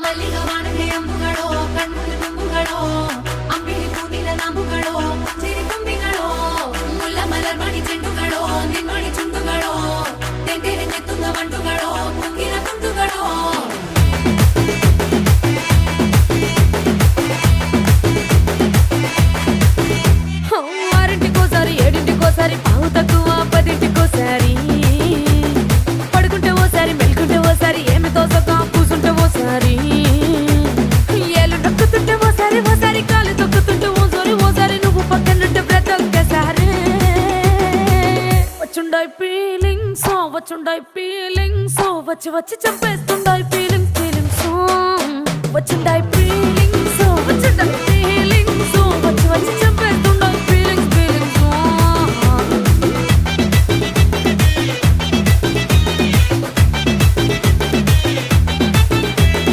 ಮಲ್ಲಿಗ ವಾಣಗೆ ಅಂಬುಗಳೋ ಕಣ್ಮುಲು ತುಂಬುಗಳೋ ಅಂಬಿಳಿ ಹೂವಿನ ನಾಂಬುಗಳೋ ಚಿರಿ ತುಂಬಿಗಳೋ ಮುಲ್ಲ ಮಲರ್ ಮಣಿ ಚೆಂಡುಗಳೋ ನಿನ್ಮಣಿ ಚುಂಡುಗಳೋ ತೆಂಗೆರೆ ನೆತ್ತುಂಗ ಮಂಟುಗಳೋ ಕುಂಗಿನ ತುಂಡುಗಳೋ ఆరింటికోసారి ఏడింటికోసారి పావు తక్కువ పదింటికోసారి పడుకుంటే ఓసారి మెలుకుంటే ఓసారి ఏమి తోసక కూసుంటే ఓసారి ఏళ్ళు నొక్కుతుంటే ఓసారి ఓసారి కాలు తొక్కుతుంటే ఓసారి నువ్వు పక్కనుంటే బ్రతొక్కసారి వచ్చుండాయి ఫీలింగ్స్ వచ్చి వచ్చి చంపేస్తుండాయి ఫీలింగ్స్